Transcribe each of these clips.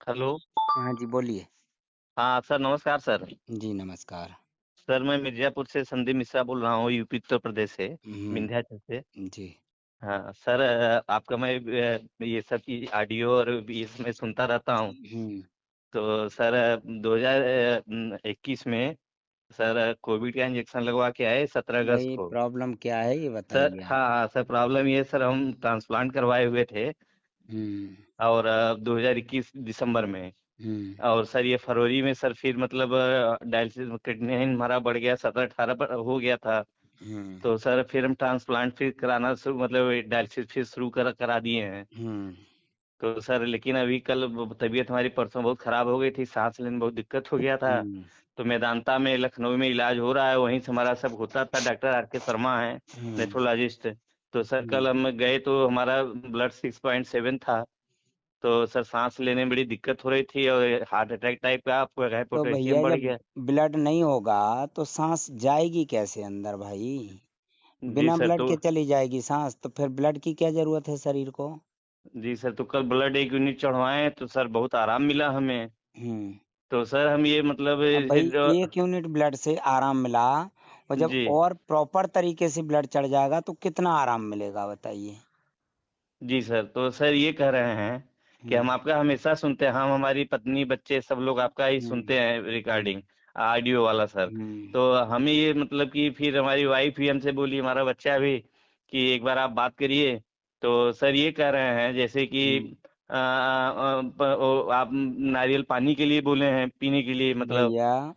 Hello. हाँ जी, बोलिए। हाँ सर, नमस्कार सर। जी, नमस्कार। सर मैं मिर्जापुर से संदीप मिश्रा बोल रहा हूँ, यूपी उत्तर प्रदेश से, हुँ, विंध्याचल से। जी। हाँ सर, आपका मैं ये सब की ऑडियो और ये सब मैं सुनता रहता हूँ। हुँ, तो सर 2021 में सर कोविड का इंजेक्शन लगवा के आए 17 अगस्त भाई को। प्रॉब्लम क्या है ये सर बताइए आप? हाँ हाँ सर, प्रॉब्लम ये सर, हम ट्रांसप्लांट करवाए हुए थे हुँ, और 2021 दिसंबर में। हुँ, और सर ये फरवरी में सर फिर मतलब डायलिसिस क्रिएटिनिन हमारा बढ़ गया, 17-18 पर हो गया था। हुँ, तो सर फिर हम ट्रांसप्लांट फिर कराना शुरू, मतलब डायलिसिस फिर शुरू करा दिए हैं। हुँ, तो सर लेकिन अभी कल तबीयत हमारी परसों बहुत खराब हो गई थी, सांस लेने में बहुत दिक्कत हो गया था। हुँ, तो मेदांता में लखनऊ में इलाज हो रहा है, वहीं से हमारा सब होता था, डॉक्टर R K शर्मा है, हुँ, नेफ्रोलॉजिस्ट। तो सर हुँ। कल हम गए तो हमारा ब्लड 6.7 था। तो सर सांस लेने में बड़ी दिक्कत हो रही थी और हार्ट अटैक टाइप का आपको है, तो पोटेशियम भैया बढ़ जब गया। ब्लड नहीं होगा तो साँस जाएगी कैसे अंदर भाई? जी बिना सर। ब्लड तो के चली जाएगी साँस, तो फिर ब्लड की क्या ज़रूरत है शरीर को? जी सर, तो कल ब्लड 1 यूनिट चढ़वाए तो सर बहुत आराम मिला हमें। हुँ। तो सर हम ये मतलब अब भाई जो 1 यूनिट ब्लड से आराम मिला और जब जी और प्रॉपर तरीके से ब्लड चढ़ जाएगा तो कितना आराम मिलेगा बताइए? जी सर, तो सर ये कह रहे हैं कि हुँ, हम आपका हमेशा सुनते हैं, हम हमारी पत्नी बच्चे सब लोग आपका ही हुँ, सुनते हैं रिकॉर्डिंग, ऑडियो वाला सर। हुँ, तो हमें ये मतलब कि फिर हमारी वाइफ भी हमसे बोली, हमारा बच्चा भी, कि एक बार आप बात करिए। तो सर ये कह रहे हैं जैसे कि हुँ। आप नारियल पानी के लिए बोले हैं, पीने के लिए मतलब। भैया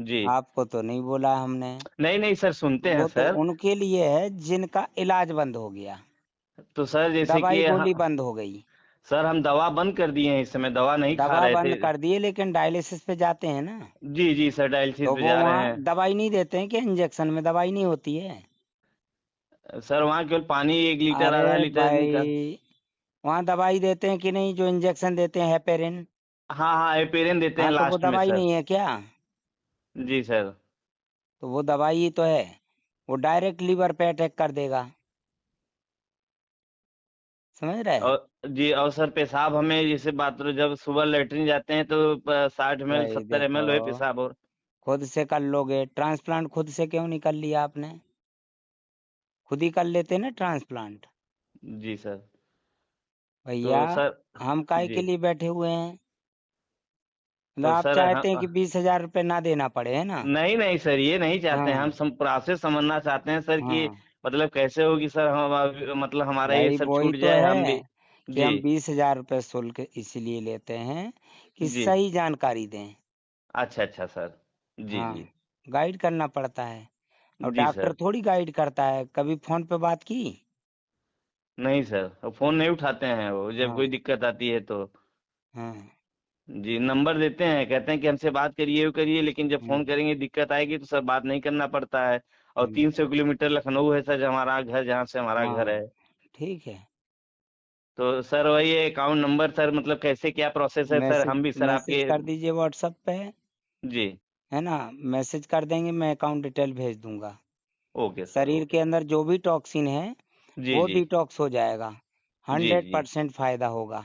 जी। आपको तो नहीं बोला हमने, नहीं नहीं सर, सुनते हैं वो तो सर। उनके लिए है जिनका इलाज बंद हो गया, तो सर जैसे दवाई कि गोली बंद हो गई। सर हम दवा बंद कर दिए हैं, इस समय दवा नहीं खा दवा रहे बंद थे। कर दिए लेकिन डायलिसिस पे जाते हैं ना, जी जी सर, डायलिसिस तो पे वो जा रहे वहाँ हैं। दवाई नहीं देते हैं कि इंजेक्शन में दवाई नहीं होती है? सर वहाँ केवल पानी 1 लीटर अरे आधा लीटर निकाल। भाई, वहाँ दवाई देते हैं कि नहीं जो इंजेक्शन देते हैं हेपेरिन? हाँ हाँ, एपेरिन देते हैं हाँ, तो वो लास्ट में दवाई सर। नहीं है क्या? जी सर। तो वो दवाई ही तो है, वो डायरेक्ट लीवर पे अटैक कर देगा, समझ रहे हैं? और जी, और सर पेशाब हमें जैसे बाथरूम जब सुबह लेटरिन जाते हैं तो 60 ml भाई 70 ml देखो, वही पेशाब और। खुद से कर लोगे ट्रांसप्लांट, खुद से क्यों नहीं कर लिया आपने? खुद ही कर लेते ना ट्रांसप्लांट। जी सर। भैया तो सर हम काहे के जी, लिए बैठे हुए हैं? मतलब तो आप सर चाहते हैं कि 20,000 रुपये ना देना पड़े, है ना? नहीं नहीं सर, ये नहीं चाहते हैं हम, हाँ, प्रोसेस समझना चाहते हैं सर कि हाँ। मतलब कैसे होगी सर, हम मतलब हमारा ये भाई सब वही छूट तो जाए, हम भी। है कि जी हम 20,000 रुपये शुल्क इसलिए लेते हैं कि जी। सही जानकारी दें। अच्छा अच्छा सर। जी हाँ, जी। गाइड करना पड़ता है। और जी डॉक्टर सर। थोड़ी गाइड करता है, कभी फोन पे बात की? नहीं सर, वो फोन नहीं उठाते हैं, वो जब हाँ, कोई दिक्कत आती है तो। हाँ, जी, नंबर देते हैं, कहते हैं कि हमसे बात करिए वो करिए, लेकिन जब हम्म, फोन करेंगे दिक्कत आएगी तो सर बात नहीं करना पड़ता है। और हम्म, 300 किलोमीटर लखनऊ है सर, हमारा घर, जहाँ से हमारा घर हाँ, है। ठीक है। तो सर वही अकाउंट नंबर सर, मतलब कैसे क्या प्रोसेस है सर, मैसेज हम भी सर मैसेज आपके। कर दीजिए व्हाट्सएप पे, जी। है ना? मैसेज कर देंगे, मैं अकाउंट डिटेल भेज दूंगा। ओके सर, शरीर ओके। के अंदर जो भी टॉक्सिन है जी वो जी। डिटॉक्स हो जाएगा। जी हंड्रेड जी। परसेंट फायदा होगा।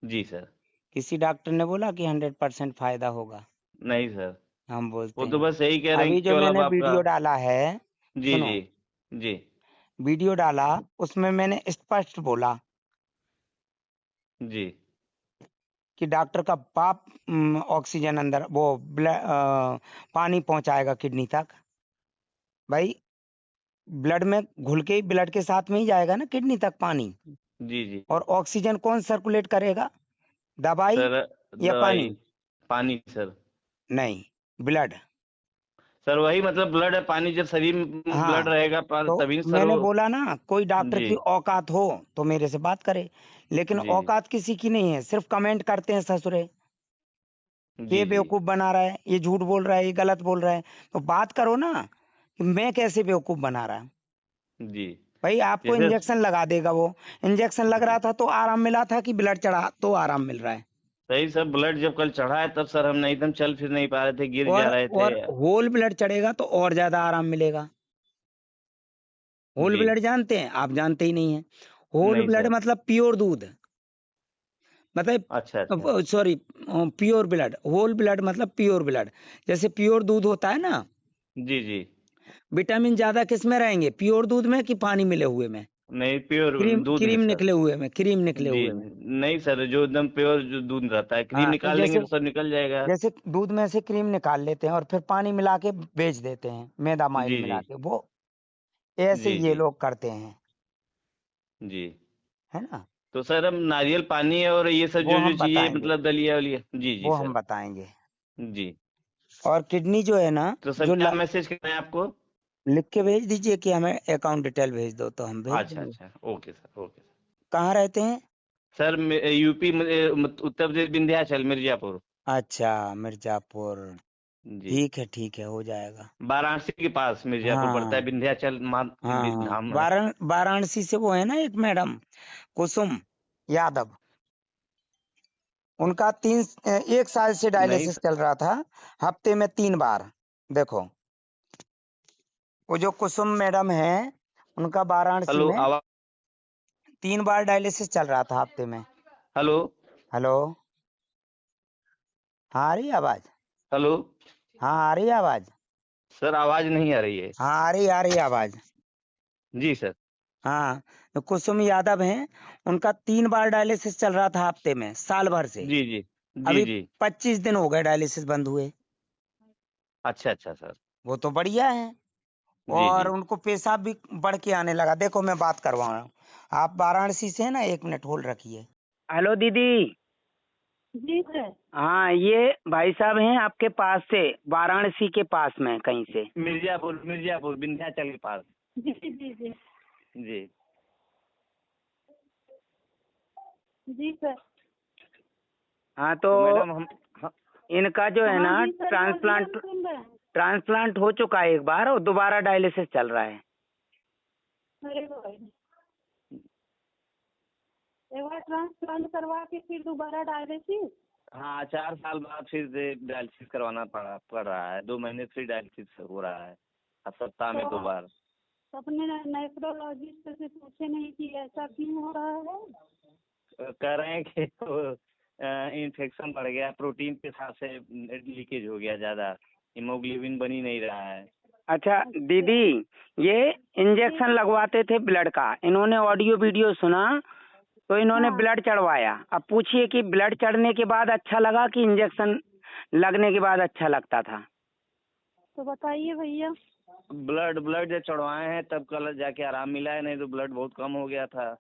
जी सर। किसी डॉक्टर ने बोला कि 100% फायदा होगा? नहीं सर, हम वो बोलते तो हैं। बस यही कह रहे हैं अभी कि जो केवल अब मैंने आपका। वीडियो डाला है, जी सुनो, जी। जी वीडियो डाला, उसमें मैंने स्पष्ट बोला जी। कि डॉक्टर का बाप ऑक्सीजन अंदर वो पानी पहुंचाएगा किडनी तक। भाई ब्लड में घुल के ही ब्लड के साथ में ही जाएगा ना किडनी तक पानी। जी जी और ऑक्सीजन कौन सर्कुलेट करेगा? दवाई सर। या दवाई। पानी? पानी सर। नहीं, ब्लड। सर वही मतलब ब्लड है, पानी जब शरीर में ब्लड हाँ, रहेगा तो तभी सर मैंने वो। बोला ना, कोई डॉक्टर जी की औकात हो तो मेरे से बात करे, लेकिन जी जी। औकात किसी की नहीं है, सिर्फ कमेंट करते हैं ससुरे कि ये जी जी। बेवकूफ बना रहा है, ये झूठ बोल रहा है, ये गलत बोल रहा है। तो बात करो ना कि मैं कैसे बेवकूफ बना रहा हूं। जी। भाई आपको जैसे। इंजेक्शन लगा देगा वो। इंजेक्शन लग रहा जी। था तो आराम मिला था कि ब्लड चढ़ा तो आराम मिल रहा है? सही सर, ब्लड जब कल चढ़ा है तब सर हम एकदम चल फिर नहीं पा रहे थे, गिर और जा रहे थे। और होल ब्लड चढ़ेगा तो और ज्यादा आराम मिलेगा। होल जी। ब्लड जानते हैं? आप जानते ही नहीं है। होल नहीं ब्लड सर। मतलब प्योर दूध। अच्छा अच्छा मतलब sorry, pure blood, whole blood मतलब प्योर ब्लड। जैसे प्योर दूध होता है ना, जी जी। विटामिन ज्यादा किस में रहेंगे, प्योर दूध में कि पानी मिले हुए में, नहीं, प्योर क्रीम दूध में क्रीम सर। निकले हुए में, क्रीम निकले जी। हुए में। नहीं सर, जो एकदम प्योर जो दूध रहता है, क्रीम हाँ, तो निकाल लेंगे जैसे तो सब निकल जाएगा। जैसे दूध में से क्रीम निकाल लेते हैं और फिर पानी मिला के बेच देते हैं, मैदा माइल जी जी। मिला के, वो ऐसे जी ये जी। लोग करते हैं, जी। है ना। तो सर हम नारियल पानी और ये सब वो जो जो हम चीजें बताएंगे, मतलब दलिया वलिया, जी जी वो हम सर। बताएंगे। जी। और किडनी जो है ना, तो सर जो क्या मैसेज करना है आपको? लिख के भेज दीजिए कि हमें अकाउंट डिटेल भेज दो, तो हम भेज अच्छा देंगे। अच्छा, ओके सर, ओके सर। कहाँ रहते हैं? Sir UP Uttar Pradesh, Vindhyachal, Mirzapur. अच्छा, मिर्जापुर। जी। ठीक है, हो जाएगा। वाराणसी के पास मिर्जापुर पड़ता है, हाँ विंध्याचल माँ हाँ हाँ, धाम है। वाराणसी से वो है ना एक मैडम, कुसुम यादव, उनका 1 साल से नहीं डायलिसिस सर। चल रहा था, हफ्ते में 3 बार। देखो, वो जो कुसुम मैडम है, उनका वाराणसी हेलो, में आवाज। 3 बार डायलिसिस चल रहा था हफ्ते में। हेलो। हेलो, हाँ आ रही है आवाज? हेलो। हाँ आ रही है आवाज? सर आवाज नहीं आ रही है। हाँ आ रही है आवाज। जी सर। हाँ, तो कुसुम यादव हैं, उनका 3 बार डायलिसिस चल रहा था हफ्ते में, साल भर से। जी जी। जी अभी जी। 25 दिन हो गए डायलिसिस बंद हुए। अच्छा अच्छा सर। वो तो बढ़िया है। जी और जी। उनको पेशाब भी बढ़ के आने लगा। देखो मैं बात करवा रहा हूँ, आप वाराणसी से है ना, 1 मिनट होल्ड रखिए। हेलो दीदी। जी सर। हाँ, ये भाई साहब हैं आपके पास से, वाराणसी के पास में कहीं से। मिर्जापुर, मिर्जापुर विंध्याचल के पास। जी जी जी। जी। जी सर। हाँ, तो तो मैडम हम इनका जो है हाँ ना जी सर, बोलिए, हम सुन रहे हैं। ट्रांसप्लांट हो चुका है एक बार, और दोबारा डायलिसिस चल रहा है। अरे भाई, एक बार ट्रांसप्लांट करवा के फिर दोबारा डायलिसिस? हाँ, 4 साल बाद फिर से डायलिसिस करवाना पड़ रहा है, 2 महीने फिर डायलिसिस हो रहा है, अब सप्ताह में 2 बार। तो अपने नेफ्रोलॉजिस्ट से पूछे नहीं कि ऐसा क्यों हो रहा है? कह रहे हैं कि इन्फेक्शन बढ़ गया, प्रोटीन के साथ से लीकेज हो गया ज्यादा, हीमोग्लोबिन बन ही नहीं रहा है। अच्छा दीदी, ये इंजेक्शन लगवाते थे ब्लड का, इन्होंने ऑडियो वीडियो सुना तो इन्होंने हाँ, ब्लड चढ़वाया। अब पूछिए कि ब्लड चढ़ने के बाद अच्छा लगा कि इंजेक्शन लगने के बाद अच्छा लगता था? तो बताइए भैया। ब्लड ब्लड जब चढ़वाए हैं तब कल जाके आराम मिला है, नहीं तो ब्लड बहुत कम हो गया था।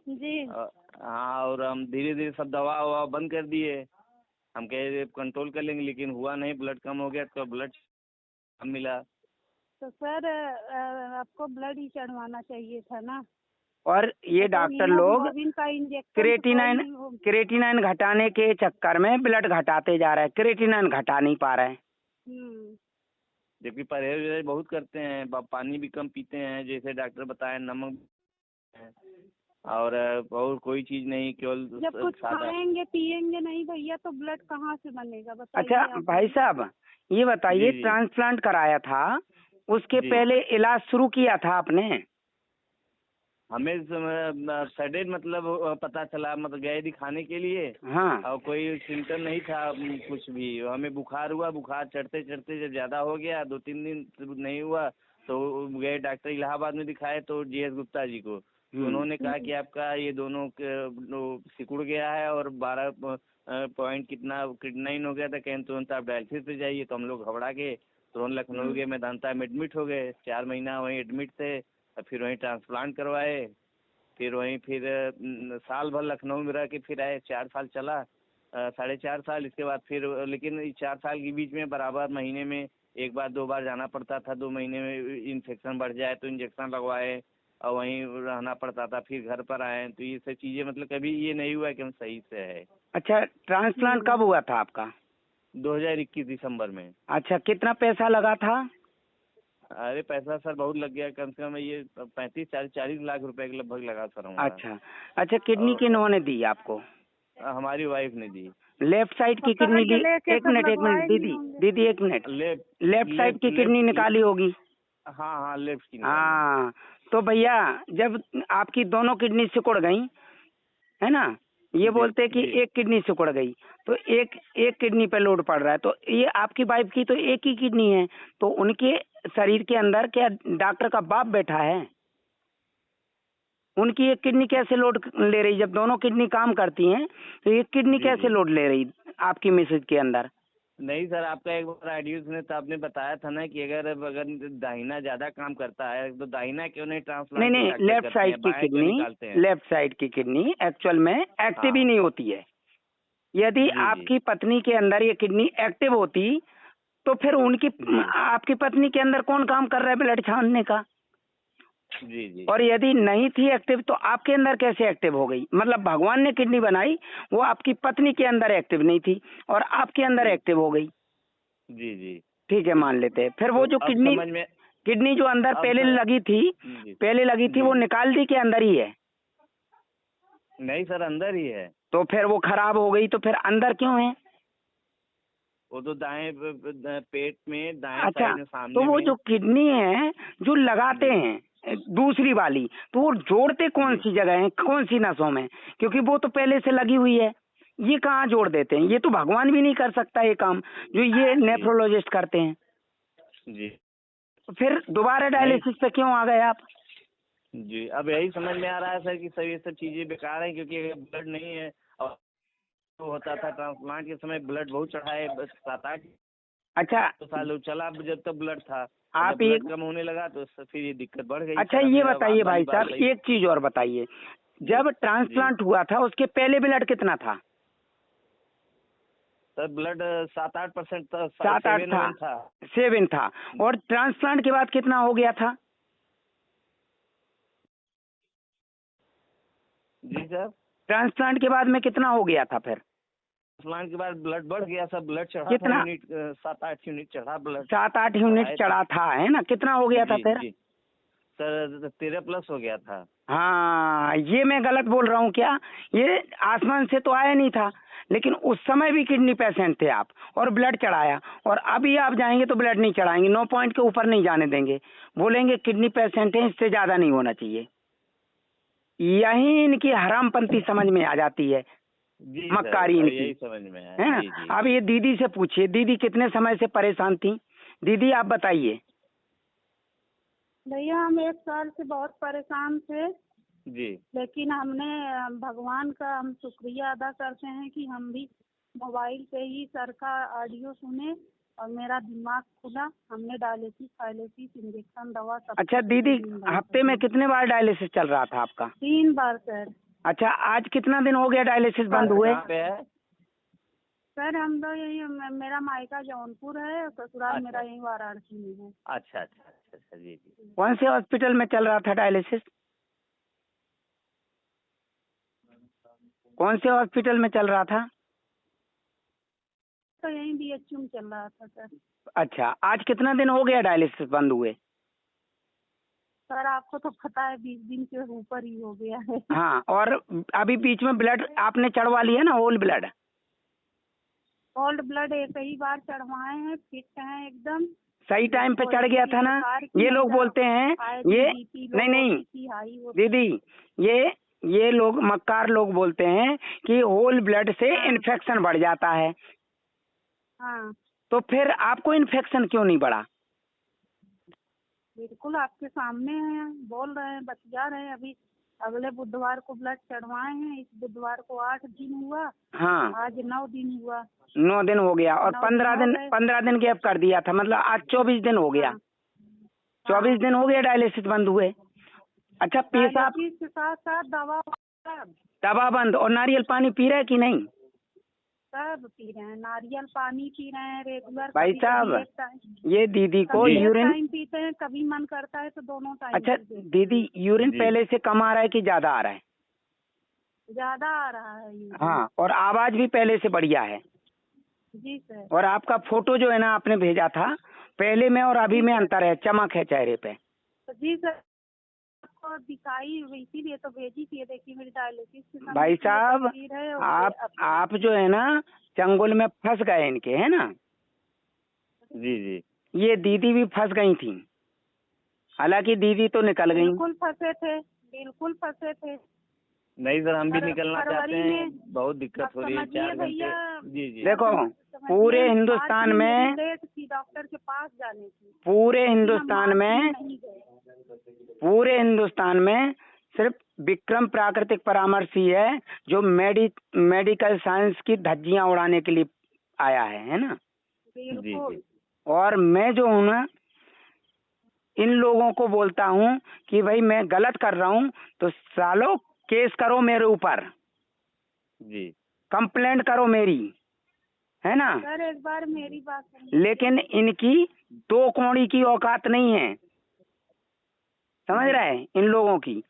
जी। हाँ, और हम धीरे धीरे सब दवा ववा बंद कर दिए, हम कहे कंट्रोल कर लेंगे, लेकिन हुआ नहीं, ब्लड कम हो गया तो ब्लड कम मिला। तो सर आपको ब्लड ही चढ़वाना चाहिए था ना। और ये तो डॉक्टर लोग हीमोग्लोबिन का इंजेक्शन क्रेटिनाइन क्रेटिनाइन घटाने के चक्कर में ब्लड घटाते जा रहे हैं, क्रेटिनाइन घटा नहीं पा रहे हैं। जबकि परहेज वरहेज बहुत करते हैं, पानी भी कम पीते हैं, जैसे डॉक्टर बताए, नमक और कोई चीज नहीं, केवल जब कुछ सादा। खाएंगे पिएंगे नहीं भैया तो ब्लड कहाँ से बनेगा, बताइए अच्छा आप। भाई साहब, ये बताइए, जी जी। ट्रांसप्लांट कराया था, उसके जी। पहले इलाज शुरू किया था आपने? हमें सडन मतलब पता चला, मतलब गए दिखाने के लिए, हाँ और कोई सिम्टम नहीं था कुछ भी, हमें बुखार हुआ, बुखार चढ़ते चढ़ते जब ज्यादा हो गया, 2-3 दिन नहीं हुआ, तो गए डॉक्टर इलाहाबाद में दिखाए, तो जीएस गुप्ता जी को, तो उन्होंने कहा कि आपका ये दोनों सिकुड़ गया है और 12 पॉइंट कितना क्रिटिनाइन हो गया था, कहें तुरंत आप डायलिसिस पे जाइए। तो हम लोग घबरा के तुरंत लखनऊ के मेदांता में एडमिट हो गए, 4 महीना वहीं एडमिट थे, और फिर वहीं ट्रांसप्लांट करवाए, फिर वहीं फिर साल भर लखनऊ में रह के फिर आए, 4 साल चला, 4.5 साल। इसके बाद फिर, लेकिन इस 4 साल के बीच में बराबर महीने में 1 बार 2 बार जाना पड़ता था, 2 महीने में इन्फेक्शन बढ़ जाए तो इंजेक्शन लगवाए, और वहीं रहना पड़ता था, फिर घर पर आए, तो ये सब चीजें, मतलब कभी ये नहीं हुआ कि हम सही से है। अच्छा, ट्रांसप्लांट कब हुआ था आपका? 2021 दिसंबर में। अच्छा, कितना पैसा लगा था? अरे पैसा सर बहुत लग गया, कम से कम ये 35-40 लाख रुपए के लगभग लगा सर हमारा। अच्छा अच्छा, किडनी किन्होंने दी आपको? हमारी वाइफ ने दी। लेफ्ट साइड की किडनी दी? एक मिनट दीदी, दीदी एक मिनट, लेफ्ट लेफ्ट साइड की किडनी लेफ्ट निकाली होगी। हाँ हाँ, लेफ्ट की निकाली। हाँ, तो भैया जब आपकी दोनों किडनी सिकुड़ गई, है ना, ये बोलते हैं कि जी। एक किडनी सिकुड़ गई, तो एक एक किडनी पे लोड पड़ रहा है। तो ये आपकी वाइफ की तो एक ही किडनी है, तो उनके शरीर के अंदर क्या डॉक्टर का बाप बैठा है? उनकी एक किडनी कैसे लोड ले रही? जब दोनों किडनी काम करती हैं तो एक किडनी जी, कैसे जी। लोड ले रही आपकी मिसेज के अंदर? नहीं सर, आपका एक बार आईडियो सुने तो आपने बताया था ना कि अगर दाहिना ज्यादा काम करता है तो दाहिना क्यों नहीं नहीं ट्रांसप्लांट नहीं, डॉक्टर लेफ्ट करते साइड हैं, की बाएं क्यों किडनी, निकालते हैं? लेफ्ट साइड की किडनी एक्चुअल में एक्टिव ही हाँ। नहीं होती है। यदि जी, जी। आपकी पत्नी के अंदर ये किडनी एक्टिव होती तो फिर उनकी जी। आपकी पत्नी के अंदर कौन काम कर रहा है ब्लड छानने का? जी, जी। और यदि नहीं थी एक्टिव तो आपके अंदर कैसे एक्टिव हो गई? मतलब भगवान ने किडनी बनाई, वो आपकी पत्नी के अंदर एक्टिव नहीं थी और आपके अंदर जी। एक्टिव हो गई। जी, जी। ठीक है, मान लेते हैं। फिर तो वो जो अब समझ में किडनी जो अंदर अब सर जी। पहले लगी थी, जी, वो जी। निकाल दी के अंदर ही है? नहीं सर, अंदर ही है। तो फिर वो खराब हो गई, तो फिर अंदर क्यों है? वो तो दाएं पेट में दाएं अच्छा, साइड में तो सामने वो में। जो किडनी है जो लगाते जी। हैं दूसरी वाली, तो वो जोड़ते कौन जी। सी जगह है, कौन सी नसों में? क्योंकि वो तो पहले से लगी हुई है, ये कहाँ जोड़ देते हैं? ये तो भगवान भी नहीं कर सकता ये काम जो ये जी। नेफ्रोलॉजिस्ट करते हैं। जी। तो फिर दोबारा नहीं। डायलिसिस पे क्यों आ गए आप? जी, अब यही समझ में आ रहा है सर कि सब ये सब चीजें बेकार हैं, क्योंकि अगर ब्लड नहीं है और तो होता था ट्रांसप्लांट के समय ब्लड बहुत चढ़ा है, बस 7-8 अच्छा, साल चला जब तक ब्लड था। और आप जब ये ब्लड कम होने लगा तो फिर ये दिक्कत बढ़ गई अच्छा सर। ये हमें अब आप बताइए वाली भाई बात साहब, सही। एक चीज और बताइए, जी। जब जी ट्रांसप्लांट हुआ था उसके पहले ब्लड कितना था? सर, ब्लड 7-8% था, 7-8 था, 7-8 था। 7 था। और ट्रांसप्लांट के बाद कितना हो गया था? जी सर, ट्रांसप्लांट के बाद में कितना हो गया था फिर? ट्रांसप्लांट के बाद ब्लड बढ़ गया सर, ब्लड चढ़ा था कितना? यूनिट, 7-8 यूनिट चढ़ा ब्लड। 7-8 यूनिट बढ़ाए थे। चढ़ा था, है ना? कितना हो गया था जी। फिर? जी सर, 13+ हो गया था। हाँ, ये मैं गलत बोल रहा हूँ क्या? ये आसमान से तो आया नहीं था, लेकिन उस समय भी किडनी पेशेंट थे आप और ब्लड चढ़ाया, और अभी आप जाएंगे तो ब्लड नहीं चढ़ाएंगे, 9 पॉइंट के ऊपर नहीं जाने देंगे, बोलेंगे किडनी पेशेंट है, इससे ज्यादा नहीं होना चाहिए। यही इनकी हरामपंती समझ में आ जाती है, जी मक्कारी सर, अब इनकी, यही समझ में है। है ना? जी। जी। अब ये दीदी से पूछिए, दीदी कितने समय से परेशान थी? दीदी आप बताइए। भैया हम 1 साल से बहुत परेशान थे, जी। लेकिन हमने भगवान का हम शुक्रिया अदा करते हैं कि हम भी मोबाइल पे ही सर का ऑडियो सुने और मेरा दिमाग खुला। हमने डायलिसिस फायलिसिस इंजेक्शन दवा सब अच्छा कुछ दीदी, दिन बंद हफ्ते कर में दिया। कितने बार डायलिसिस चल रहा था आपका? 3 बार सर। अच्छा, आज कितना दिन हो गया डायलिसिस बंद हुए? कहाँ पे है? सर हम तो यही मेरा मायका जौनपुर है और ससुराल अच्छा। मेरा यही वाराणसी में है। अच्छा अच्छा अच्छा अच्छा। जी जी। कौन से हॉस्पिटल में चल रहा था डायलिसिस? कौन से हॉस्पिटल में चल रहा था? तो यही BHU में चल रहा था सर। अच्छा, आज कितना दिन हो गया डायलिसिस बंद हुए? सर आपको तो पता है 20 दिन के ऊपर ही हो गया है। हाँ, और अभी बीच में ब्लड आपने चढ़वा लिया ना, होल ब्लड? ओल्ड ब्लड एक ही बार चढ़वाए हैं, फिट हैं एकदम। सही टाइम पे कोई चढ़ गया किसी था ना? प्रकार की ये लोग नहीं बोलते हैं शायद ये BP लो नहीं होती नहीं थी, हाई होती दीदी, ये लोग मक्कार लोग बोलते हैं कि होल ब्लड से हाँ। इन्फेक्शन बढ़ जाता है, हाँ तो फिर आपको इन्फेक्शन क्यों नहीं बढ़ा? बिल्कुल आपके सामने हैं, बोल रहे हैं, बतिया रहे हैं। अभी अगले बुधवार को ब्लड चढ़वाए हैं, इस बुधवार को 8 दिन हुआ, हाँ, आज 9 दिन हुआ। 9 दिन हो गया, और 9 15 दिन हो दिन गए। 15 दिन गैप कर दिया था, मतलब आज 24 दिन हो गया। हाँ। 24 दिन हो गया डायलिसिस बंद हुए। अच्छा, पेशाब डायलिसिस के साथ साथ दवा सब दवा बंद, और नारियल पानी पी रहे कि नहीं? सब पी रहे हैं, नारियल पानी पी रहे हैं रेगुलर। भाई कभी साहब, कभी एक टाइम, ये दीदी को कभी एक यूरिन, टाइम पीते हैं, कभी मन करता है तो दोनों टाइम अच्छा पी लेते हैं। दीदी, यूरिन जी। पहले से कम आ रहा है कि ज्यादा आ रहा है? ज्यादा आ रहा है यूरिन। हाँ, और आवाज भी पहले से बढ़िया है। जी सर। और आपका फोटो जो है ना आपने भेजा था, पहले में और अभी में अंतर है, चमक है चेहरे पे। तो जी सर, आपको दिखाई इसीलिए तो भेजी थी। देखिए मेरी डायलिसिस की समय भाई की ये साहब, तस्वीर है और आप जो है ना चंगुल में फंस गए इनके, है ना? जी जी। ये दीदी भी फंस गई थी, हालांकि दीदी तो निकल गई। बिल्कुल फंसे थे, बिल्कुल फंसे थे। नहीं सर, हम भी और निकलना चाहते फरवरी हैं, में बहुत दिक्कत हो रही है, समझिए 4 घंटे। भैया, जी जी। देखो समझिए, पूरे आज हिंदुस्तान भी मेरी में, डेट थी डॉक्टर के पास जाने की, पूरे लेकिन हम हिंदुस्तान मार्च में, नहीं गए। पूरे हिंदुस्तान में सिर्फ विक्रम प्राकृतिक परामर्श ही है जो मेडिकल साइंस की धज्जियां उड़ाने के लिए आया है ना। बिल्कुल। और मैं जो हूँ ना, इन लोगों को बोलता हूँ कि भाई मैं गलत कर रहा हूँ तो सालो केस करो मेरे ऊपर, जी। कंप्लेंट करो मेरी, है ना। सर एक बार मेरी बात सुनिए। लेकिन इनकी 2 कौड़ी की औकात नहीं है, समझ रहे हैं, इन लोगों की।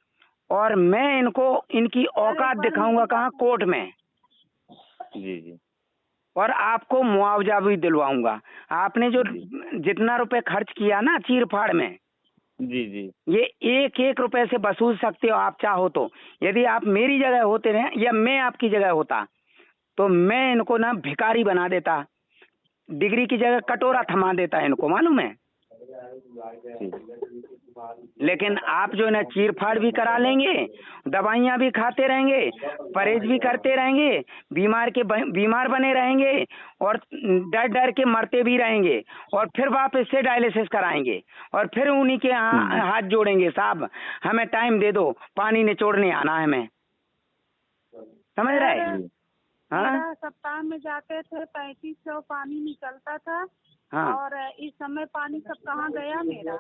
और मैं इनको इनकी औकात दिखाऊंगा कहाँ, कोर्ट में। जी जी। और आपको मुआवजा भी दिलवाऊंगा। आपने जो जितना रुपए खर्च किया ना चीर फाड़ में, जी जी। ये 1-1 रुपए से वसूल सकते हो आप चाहो तो। यदि आप मेरी जगह होते रहे या मैं आपकी जगह होता तो मैं इनको ना भिखारी बना देता, डिग्री की जगह कटोरा थमा देता इनको, मालूम है। लेकिन आप जो है ना चीर फाड़ भी करा लेंगे, दवाइयाँ भी खाते रहेंगे, परहेज भी करते रहेंगे, बीमार बने रहेंगे और डर डर के मरते भी रहेंगे, और फिर वापस से डायलिसिस कराएंगे और फिर उन्हीं के हाथ जोड़ेंगे, साहब हमें टाइम दे दो, पानी निचोड़ने आना है हमें, समझ रहे हैं। हाँ मेरा सप्ताह में जाते थे 3500 पानी निकलता था। हाँ, और इस समय पानी सब कहाँ गया मेरा।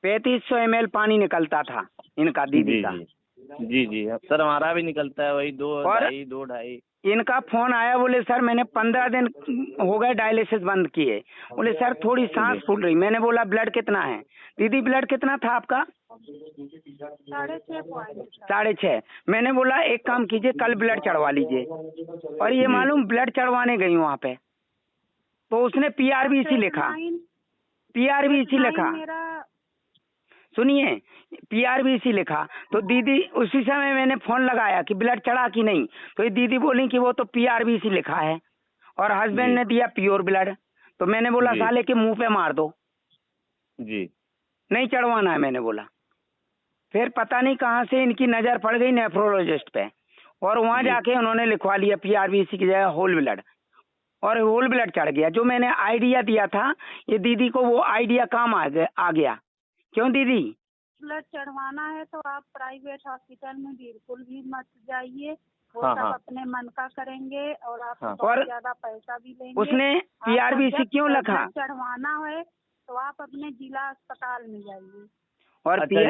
3500 ml पानी निकलता था इनका, दीदी का। जी जी सर, हमारा भी निकलता है वही 2-2.5। इनका फोन आया, बोले सर मैंने 15 दिन हो गए डायलिसिस बंद किए। बोले सर थोड़ी सांस फूल रही। मैंने बोला ब्लड कितना है? दीदी ब्लड कितना था आपका? 6.5। मैंने बोला एक काम कीजिए, कल ब्लड चढ़वा लीजिए। और ये मालूम ब्लड चढ़वाने गई वहाँ पे तो उसने PRBC लिखा, PRBC लिखा, सुनिए PRBC लिखा। तो दीदी उसी समय मैंने फोन लगाया कि ब्लड चढ़ा कि नहीं, तो ये दीदी बोली कि वो तो PRBC लिखा है और हस्बैंड ने दिया प्योर ब्लड। तो मैंने बोला साले के मुंह पे मार दो जी, नहीं चढ़वाना है, मैंने बोला। फिर पता नहीं कहाँ से इनकी नजर पड़ गई नेफ्रोलॉजिस्ट पे, और वहाँ जाके उन्होंने लिखवा लिया PRBC की जगह होल ब्लड, और होल ब्लड चढ़ गया। जो मैंने आइडिया दिया था ये दीदी को वो आइडिया काम आ गया। क्यों दीदी? ब्लड चढ़वाना है तो आप प्राइवेट हॉस्पिटल में बिल्कुल भी मत जाइए, वो सब अपने मन का करेंगे और आप बहुत ज्यादा पैसा भी लेंगे। उसने PRBC क्यों लिखा? चढ़वाना है तो आप अपने जिला अस्पताल में जाइए। और अच्छा,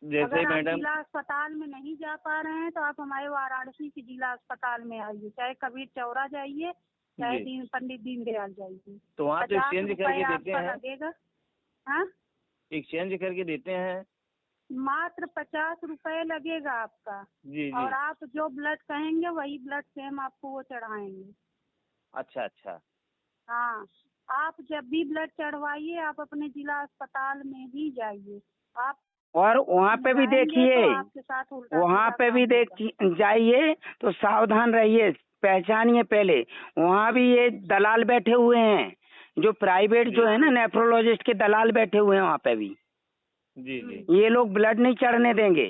जैसे मैडम जिला अस्पताल में नहीं जा पा रहे हैं तो आप हमारे वाराणसी के जिला अस्पताल में आइए, चाहे कबीर चौरा जाइए, चाहे पंडित दीनदयाल जाइए। तो वहाँ तो एक्सचेंज करके देते हैं, लगेगा। हाँ, एक्सचेंज करके देते हैं, मात्र 50 रुपए लगेगा आपका। जी। और आप जो ब्लड कहेंगे वही ब्लड सेम आपको वो चढ़ाएंगे। अच्छा। हाँ, आप जब भी ब्लड चढ़वाइए आप अपने जिला अस्पताल में ही जाइए। आप और वहाँ पे भी देखिए, वहाँ पे भी जाइए तो सावधान रहिए, पहचानिए पहले। वहाँ भी ये दलाल बैठे हुए हैं, जो प्राइवेट जो है ना नेफ्रोलॉजिस्ट के दलाल बैठे हुए हैं वहाँ पे भी। जी। ये लोग ब्लड नहीं चढ़ने देंगे,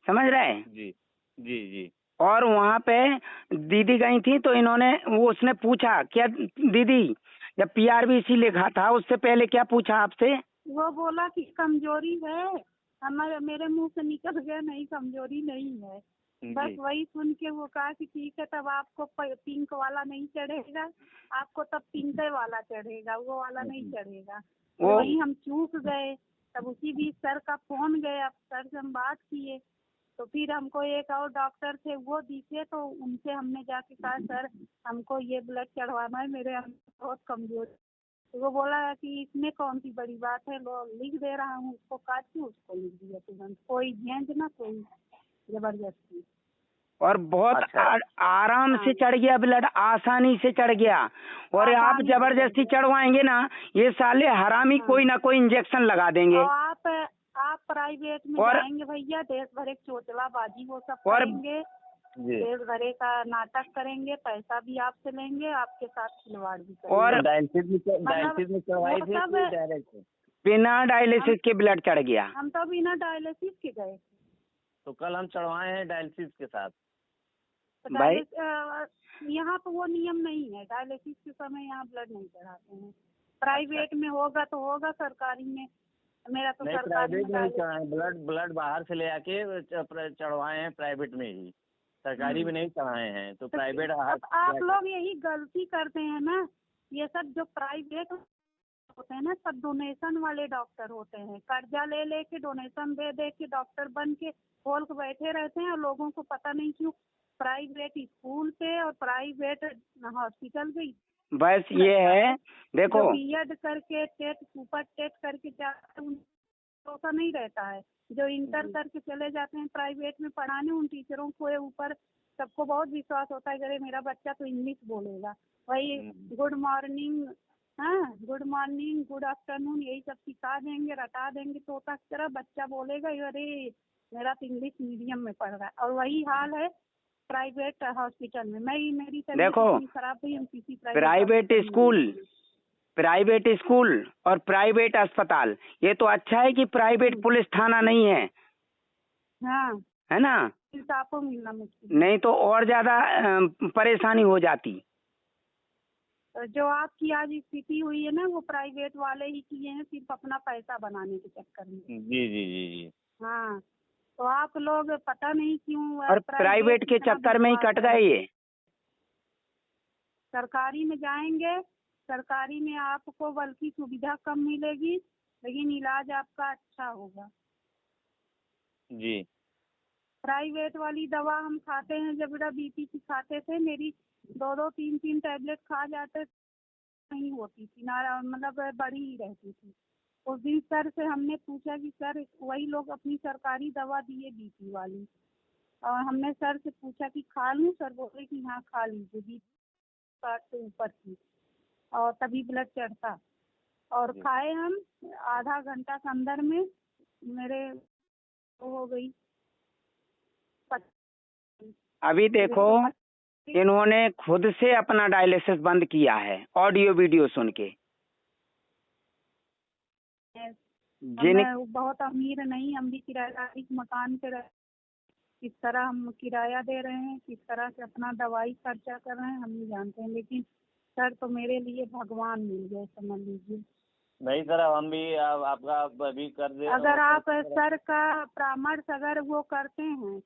समझ रहे हैं। जी। और वहाँ पे दीदी गई थी तो इन्होंने उसने पूछा क्या दीदी, जब PRBC लिखा था उससे पहले क्या पूछा आपसे? वो बोला कि कमजोरी है, मेरे मुंह से निकल गया नहीं कमजोरी नहीं है। बस वही सुन के वो कहा कि ठीक है तब आपको पिंक वाला नहीं चढ़ेगा, आपको तब पिंक वाला चढ़ेगा, वो वाला नहीं चढ़ेगा। तो वही हम चूक गए। तब उसी बीच सर का फोन गया, सर से हम बात किए तो फिर हमको एक और डॉक्टर थे वो दिखे तो उनसे हमने जाके कहा सर हमको ये ब्लड चढ़वाना है, मेरे अंदर बहुत कमजोरी। तो वो बोला कि इसमें कौन सी बड़ी बात है, लो लिख दे रहा हूँ। उसको काट के उसको लिख दिया तुरंत, कोई झेंझ ना कोई जबरदस्ती। और बहुत आराम से चढ़ गया ब्लड, आसानी से चढ़ गया। और आप जबरदस्ती चढ़वाएंगे ना ये साले हरामी कोई ना कोई इंजेक्शन लगा देंगे। आप प्राइवेट में जाएंगे भैया, देश भर एक चोचलाबाजी वो सब करेंगे, देश भरे का नाटक करेंगे, पैसा भी आपसे लेंगे, आपके साथ खिलवाड़ भी करेंगे। और बिना डायलिसिस के ब्लड चढ़ गया। हम तो बिना डायलिसिस के गए थे। तो कल हम चढ़वाए हैं डायलिसिस के साथ। भाई यहाँ तो वो नियम नहीं है, डायलिसिस के समय यहाँ ब्लड नहीं चढ़ाते हैं। प्राइवेट में होगा तो होगा, सरकारी में मेरा तो नहीं, सरकारी प्राइवेट में में नहीं डायलिसिस। चढ़ाए, ब्लड बाहर से ले आके चढ़वाए हैं प्राइवेट में ही, सरकारी में नहीं चढ़ाए हैं। तो प्राइवेट अब आप लोग यही गलती करते हैं ना, ये सब जो प्राइवेट होते हैं ना, सब डोनेशन वाले डॉक्टर होते हैं। कर्जा ले लेके डोनेशन दे दे के डॉक्टर बन के खोल के बैठे रहते हैं, और लोगों को पता नहीं क्यों प्राइवेट स्कूल पे और प्राइवेट हॉस्पिटल पे बस ये है, देखो बीएड करके टेट सुपर टेट करके जाते हैं, भरोसा नहीं रहता है। जो इंटर करके चले जाते हैं प्राइवेट में पढ़ाने, उन टीचरों को ऊपर सबको बहुत विश्वास होता है, अरे मेरा बच्चा तो इंग्लिश बोलेगा, वही गुड मॉर्निंग, हाँ गुड मॉर्निंग गुड आफ्टरनून यही सब सिखा देंगे, रटा देंगे तोता की तरह, बच्चा बोलेगा अरे मेरा तो इंग्लिश मीडियम में पढ़ रहा है। और वही हाल है प्राइवेट हॉस्पिटल में। मेरी देखो, खराब हुई, हम किसी प्राइवेट स्कूल और प्राइवेट अस्पताल, ये तो अच्छा है कि प्राइवेट पुलिस थाना नहीं है, हाँ है ना, इंसाफों मिलना मुश्किल। नहीं तो और ज्यादा परेशानी हो जाती। तो जो आपकी आज स्थिति हुई है ना, वो प्राइवेट वाले ही किए हैं, सिर्फ अपना पैसा बनाने के चक्कर में। जी जी जी जी। हाँ, तो आप लोग पता नहीं क्यों और प्राइवेट के चक्कर में ही कट गए ये। सरकारी में जाएंगे, सरकारी में आपको बल्कि सुविधा कम मिलेगी, लेकिन इलाज आपका अच्छा होगा। जी। प्राइवेट वाली दवा हम खाते हैं, जब मेरा बीपी की खाते थे, मेरी 2-2 3-3 टैबलेट खा जाते, नहीं होती थी ना, मतलब बड़ी ही रहती थी। उस दिन सर से हमने पूछा कि सर, वही लोग अपनी सरकारी दवा दिए बीपी वाली, और हमने सर से पूछा कि खा लूं, सर बोले कि हाँ खा लीजिए, बीपी 60 से ऊपर थी और तभी ब्लड चढ़ता। और खाए हम, आधा घंटा के अंदर में मेरे हो गई। अभी देखो, इन्होंने खुद से अपना डायलिसिस बंद किया है, ऑडियो वीडियो सुन के। बहुत अमीर नहीं, हम भी किराएदारी मकान पे रह, किस तरह हम किराया दे रहे हैं, किस तरह से अपना दवाई खर्चा कर रहे हैं हम नहीं जानते हैं, लेकिन सर तो मेरे लिए भगवान मिल गए, समझ लीजिए। नहीं सर, हम भी आपका अभी कर दे। अगर आप सर का परामर्श अगर वो करते हैं,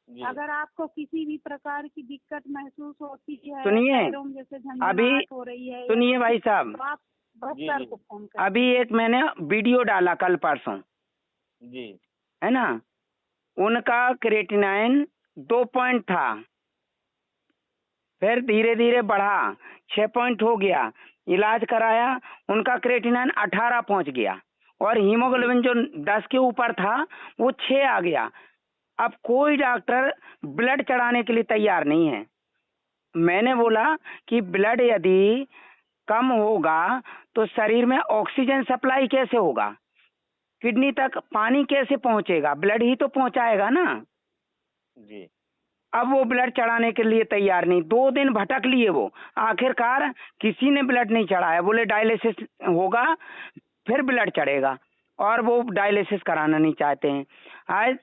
अगर आपको किसी भी प्रकार की दिक्कत महसूस होती है, सुनिए जैसे अभी, हो रही है, सुनिए भाई साहब, तो आप बस सर को फोन करें। अभी एक मैंने वीडियो डाला कल परसों जी, है ना, उनका क्रेटिनाइन 2 पॉइंट था, फिर धीरे धीरे बढ़ा 6 पॉइंट हो गया, इलाज कराया, उनका क्रेटिनाइन 18 पहुंच गया, और हीमोग्लोबिन जो 10 के ऊपर था वो 6 आ गया। अब कोई डॉक्टर ब्लड चढ़ाने के लिए तैयार नहीं है। मैंने बोला कि ब्लड यदि कम होगा तो शरीर में ऑक्सीजन सप्लाई कैसे होगा, किडनी तक पानी कैसे पहुंचेगा, ब्लड ही तो पहुंचाएगा ना जी। अब वो ब्लड चढ़ाने के लिए तैयार नहीं, 2 दिन भटक लिए वो, आखिरकार किसी ने ब्लड नहीं चढ़ाया, बोले डायलिसिस होगा फिर ब्लड चढ़ेगा, और वो डायलिसिस कराना नहीं चाहते हैं। आज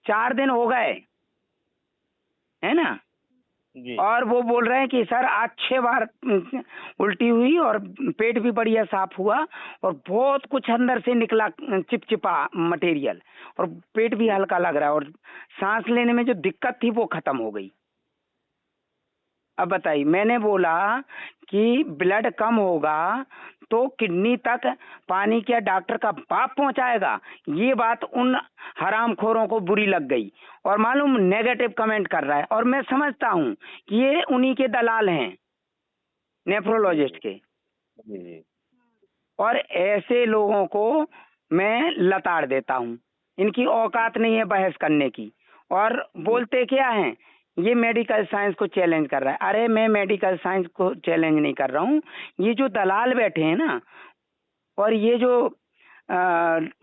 4 दिन हो गए है ना जी। और वो बोल रहे हैं कि सर आज 6 बार उल्टी हुई और पेट भी बढ़िया साफ हुआ और बहुत कुछ अंदर से निकला चिपचिपा मटेरियल, और पेट भी हल्का लग रहा है, और सांस लेने में जो दिक्कत थी वो खत्म हो गई। अब बताइए, मैंने बोला कि ब्लड कम होगा तो किडनी तक पानी क्या डॉक्टर का बाप पहुंचाएगा, ये बात उन हरामखोरों को बुरी लग गई, और मालूम नेगेटिव कमेंट कर रहा है, और मैं समझता हूं कि ये उन्हीं के दलाल हैं, नेफ्रोलॉजिस्ट के, और ऐसे लोगों को मैं लताड़ देता हूं, इनकी औकात नहीं है बहस करने की, और बोलते क्या हैं, ये मेडिकल साइंस को चैलेंज कर रहा है। अरे मैं मेडिकल साइंस को चैलेंज नहीं कर रहा हूँ, ये जो दलाल बैठे हैं ना, और ये जो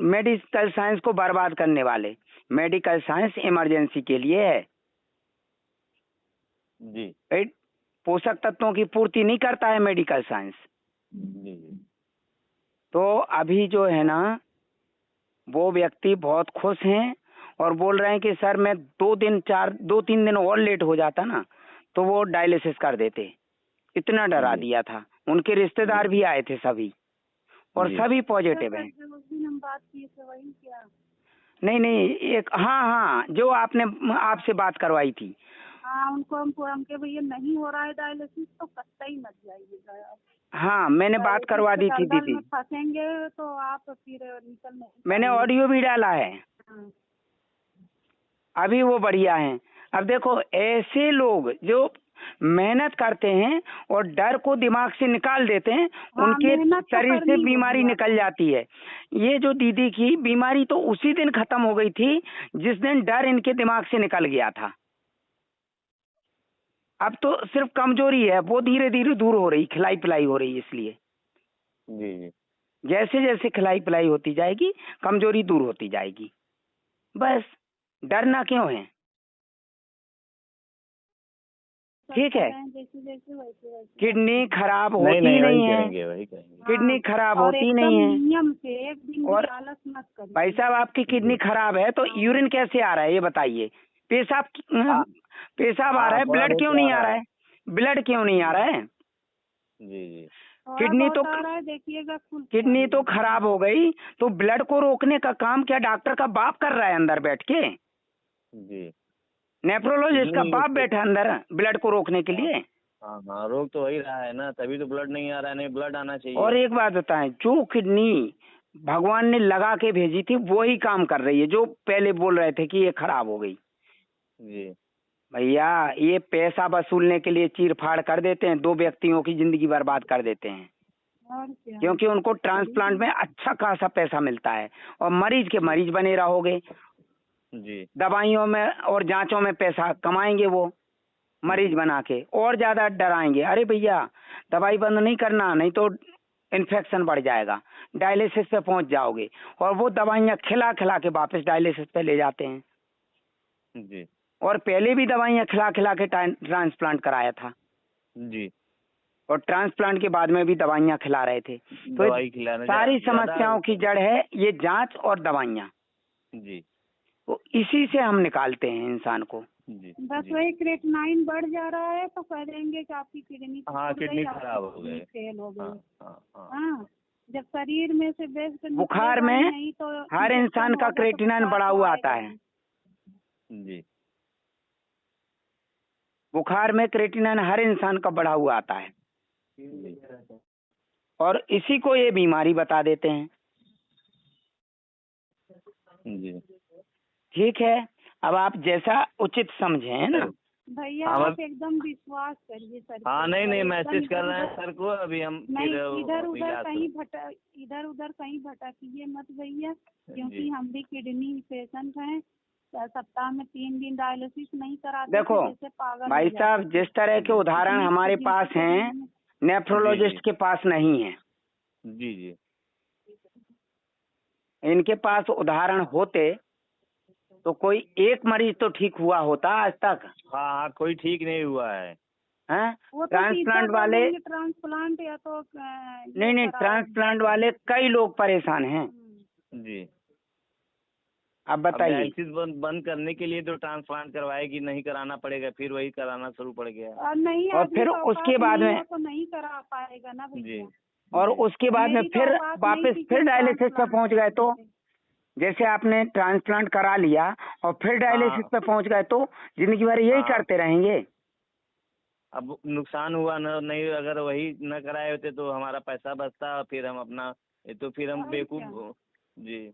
मेडिकल साइंस को बर्बाद करने वाले, मेडिकल साइंस इमरजेंसी के लिए है जी, पोषक तत्वों की पूर्ति नहीं करता है मेडिकल साइंस। जी। तो अभी जो है ना, वो व्यक्ति बहुत खुश हैं और बोल रहे हैं कि सर मैं 2-3 दिन और लेट हो जाता ना तो वो डायलिसिस कर देते। इतना डरा दिया था। उनके रिश्तेदार भी आए थे सभी, और सभी पॉजिटिव हैं। उस दिन हम बात किए थे वही क्या? नहीं, एक हाँ जो आपने आपसे बात करवाई थी। हाँ, उनको हम के भैया नहीं हो रहा है डायलिसिस तो कतई मत जाइएगा। हाँ, मैंने बात करवा दी थी दलदल दीदी। में फंसेंगे तो आप फिर निकल नहीं मैंने ऑडियो भी डाला है। हाँ। अभी वो बढ़िया हैं। अब देखो ऐसे लोग जो मेहनत करते हैं और डर को दिमाग से निकाल देते हैं, उनके मेहनत तो शरीर से करनी बीमारी होगी निकल जाती है। ये जो दीदी की बीमारी तो उसी दिन खत्म हो गई थी जिस दिन डर इनके दिमाग से निकल गया था। अब तो सिर्फ कमजोरी है, वो धीरे धीरे दूर हो रही, खिलाई पिलाई हो रही। इसलिए जी जैसे जैसे खिलाई पिलाई होती जाएगी कमजोरी दूर होती जाएगी। बस डरना क्यों है? ठीक है। जैसे जैसे वैसे किडनी खराब नहीं होती नहीं है, करेंगे, वही करेंगे। किडनी खराब और होती एकदम नहीं है। नियम से एक दिन भी और आलस मत करिए। भाई साहब आपकी किडनी खराब है तो यूरिन कैसे आ रहा है ये बताइए? पेशाब पेशाब आ रहा है, थोड़ा ब्लड बहुत क्यों तो नहीं आ रहा है? ब्लड क्यों नहीं आ रहा है? जी किडनी तो आ रहा है देखिएगा। किडनी तो खराब हो गई तो ब्लड को रोकने का काम क्या डॉक्टर का बाप कर रहा है अंदर बैठ के? जी नेफ्रोलॉजिस्ट का बाप बैठा अंदर ब्लड को रोकने के लिए। हाँ, रोग तो वही रहा है ना, तभी तो ब्लड नहीं आ रहा है, नहीं ब्लड आना चाहिए। और एक बात बताएं, जो किडनी भगवान ने लगा के भेजी थी वही काम कर रही है, जो पहले बोल रहे थे कि ये खराब हो गई। जी भैया ये पैसा वसूलने के लिए चीर फाड़ कर देते हैं, 2 व्यक्तियों की जिंदगी बर्बाद कर देते हैं। और क्या? क्योंकि उनको ट्रांसप्लांट में अच्छा खासा पैसा मिलता है और मरीज के मरीज बने रहोगे। जी दवाइयों में और जांचों में पैसा कमाएंगे वो मरीज बना के, और ज्यादा डराएंगे। अरे भैया दवाई बंद नहीं करना, नहीं तो इन्फेक्शन बढ़ जाएगा, डायलिसिस पे पहुंच जाओगे। और वो दवाइयाँ खिला खिला के वापस डायलिसिस पे ले जाते हैं। जी और पहले भी दवाइयाँ खिला खिला के ट्रांसप्लांट कराया था, जी और ट्रांसप्लांट के बाद में भी दवाइयाँ खिला रहे थे। तो दवाई खिलाने सारी ज्यादा- समस्याओं की जड़ है ये जांच और दवाइयाँ। जी तो इसी से हम निकालते हैं इंसान को। जी बस जी। वही क्रेटनाइन बढ़ जा रहा है तो कह देंगे कि आपकी किडनी हाँ, किडनी खराब हो गई, फेल हो गई। हाँ। हाँ, जब शरीर में से वेस्ट बुखार निकलेगा में नहीं तो हर इंसान का होगा तो क्रेटिनिन बुखार बढ़ा तो हुआ आएगा आता है। ही। जी बुखार में क्रेटिनिन हर इंसान का बढ़ा हुआ आता है, और इसी को ये बीमारी बता देते हैं। जी ठीक है, अब आप जैसा उचित समझे, है ना? भैया हाँ, आप एकदम विश्वास करिए सर पे। हाँ, नहीं एकदम मैसेज कर रहे हैं सर को, अभी हम नहीं, फिर इधर उधर इलाज कहीं भटकिए मत भैया, क्योंकि हम भी किडनी पेशेंट हैं। सप्ताह में 3 दिन डायलिसिस नहीं कराते देखो तो जैसे पागल भाई हो साहब, जाते जिस तरह के उदाहरण हैं। हमारे पास हैं नेफ्रोलॉजिस्ट के पास नहीं है। जी जी इनके पास उदाहरण होते तो कोई एक मरीज तो ठीक हुआ होता आज तक। हाँ, कोई ठीक नहीं हुआ है। हैं? वो तो ट्रांसप्लांट वाले ट्रांसप्लांट या तो नहीं, ट्रांसप्लांट वाले कई लोग परेशान हैं। जी अब बताइए। डायलिसिस बंद करने के लिए तो ट्रांसप्लांट करवाएगी, नहीं कराना पड़ेगा, फिर वही कराना शुरू पड़ गया। नहीं, और फिर उसके बाद में तो नहीं करा पाएगा ना भैया। और उसके बाद में फिर वापस फिर डायलिसिस पे पहुंच गए तो, जैसे आपने ट्रांसप्लांट करा लिया और फिर डायलिसिस पे पहुंच गए तो जिंदगी भर यही करते रहेंगे। अब नुकसान हुआ न, नहीं अगर वही न कराए होते तो हमारा पैसा बचता, फिर हम अपना तो फिर हम बेवकूफ जी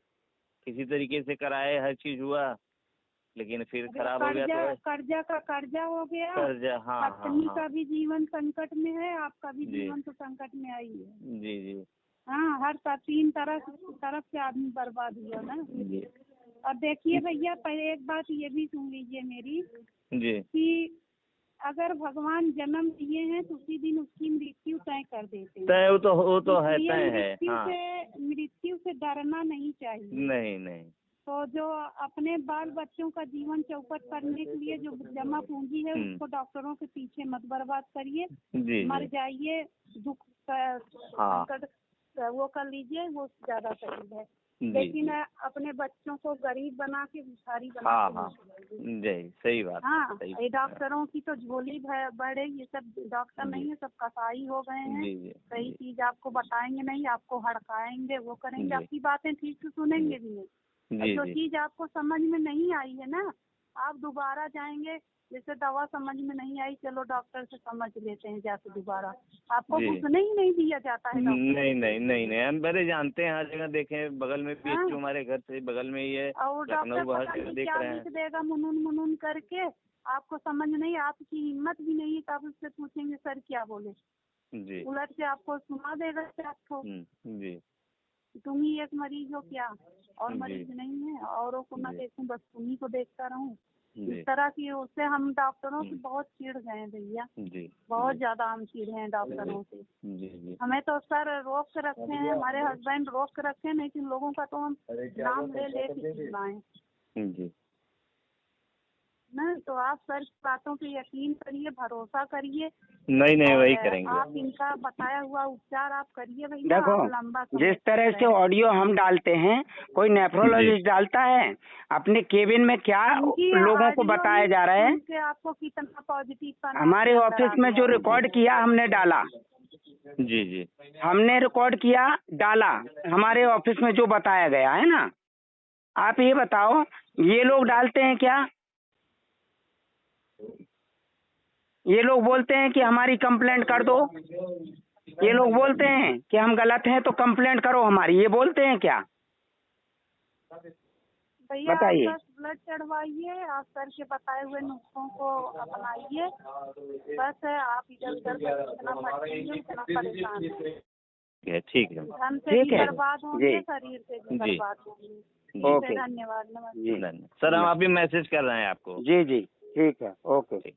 किसी तरीके से कराए, हर चीज हुआ, लेकिन फिर खराब हो गया तो कर्जा हो गया। कर्जा। हाँ पत्नी का भी जीवन संकट में है, आपका भी जीवन तो संकट में आई है। जी जी हाँ, हर 3 तरफ से आदमी बर्बाद हुआ ना। जी। और देखिए भैया, पहले एक बात ये भी सुन लीजिए मेरी जी कि अगर भगवान जन्म दिए हैं तो उसी दिन उसकी मृत्यु तय कर देते हैं। तय वो तो है, तय है। मृत्यु से डरना नहीं चाहिए। नहीं। तो जो अपने बाल बच्चों का जीवन चौपट करने के लिए जो जमा पूंजी है उसको डॉक्टरों के पीछे मत बर्बाद करिए। मर जाइए, दुख संकट वो कर लीजिए, वो ज्यादा सही है। लेकिन अपने बच्चों को गरीब बना के भिखारी बना हाँ के हाँ बेच जी, सही बात हाँ, सही। ये डॉक्टरों की तो झोली बढ़े, ये सब डॉक्टर नहीं है, सब कसाई हो गए हैं। जी जी सही चीज आपको बताएंगे नहीं, आपको हड़काएंगे, वो करेंगे, जी। आपकी बातें ठीक से सुनेंगे भी नहीं। और जी जो जी चीज आपको समझ में नहीं आई है ना, आप दोबारा जाएंगे, जैसे दवा समझ में नहीं आई, चलो डॉक्टर से समझ लेते हैं जाके दोबारा, आपको जी। घुसने ही नहीं दिया जाता है डॉक्टर। नहीं नहीं नहीं नहीं, हम बड़े जानते हैं, हर जगह देखे, बगल में PHU हमारे घर से बगल में ही है, और लखनऊ डॉक्टर हर पता जगह नहीं देख क्या रहे लिख हैं। देगा मुनून मुनून करके, आपको समझ नहीं, आपकी हिम्मत भी नहीं है, आप उससे पूछेंगे सर क्या बोले, जी उलट से आपको सुना देगा कि आपको जी तुम ही एक मरीज हो क्या, और जी। मरीज नहीं है, औरों को न जी। देखूं, बस तुम्ही को देखता रहूं। जी इस तरह की उससे हम डॉक्टरों से बहुत चिढ़ गए हैं भैया, जी बहुत ज्यादा हम चिढ़े हैं डॉक्टरों से। जी जी हमें तो सर रोक के रखे हैं, हमारे हस्बैंड रोक के रखे हैं, लेकिन लोगों का तो हम नाम ले ले के चिल्लाएं जी। ना। तो आप सर की बातों पे यकीन करिए, भरोसा करिए, नहीं नहीं, वही और करेंगे। आप इनका बताया हुआ उपचार आप करिए भैया। देखो, आप लंबा समय जिस तरह तक से ऑडियो हम डालते हैं, कोई नेफ्रोलॉजिस्ट डालता है अपने केबिन में, क्या इनकी लोगों को ऑडियो बताया ही जा रहा है। सुन के आपको कितना पॉजिटिव का हमारे ऑफिस में जो रिकॉर्ड किया हमने डाला, जी जी हमने रिकॉर्ड किया डाला, हमारे ऑफिस में जो बताया गया है ना। आप ये बताओ, ये लोग डालते हैं क्या? ये लोग बोलते हैं कि हमारी कंप्लेंट कर दो, ये लोग बोलते हैं कि हम गलत हैं तो कंप्लेंट करो हमारी, ये बोलते हैं क्या? भैया आप बताइए। बस ब्लड चढ़वाइए, आप सर के बताए हुए नुस्खों को अपनाइए, बस आप इधर उधर जितना भटकेंगे उतना परेशान है। ठीक है धन से ठीक भी है बर्बाद होंगे, जी। शरीर से भी जी। बर्बाद होंगे। ठीक ओके। है, धन्यवाद, नमस्ते। जी धन्यवाद सर, हम अभी मैसेज कर रहे हैं आपको। जी जी, ठीक है, ओके। ठीक।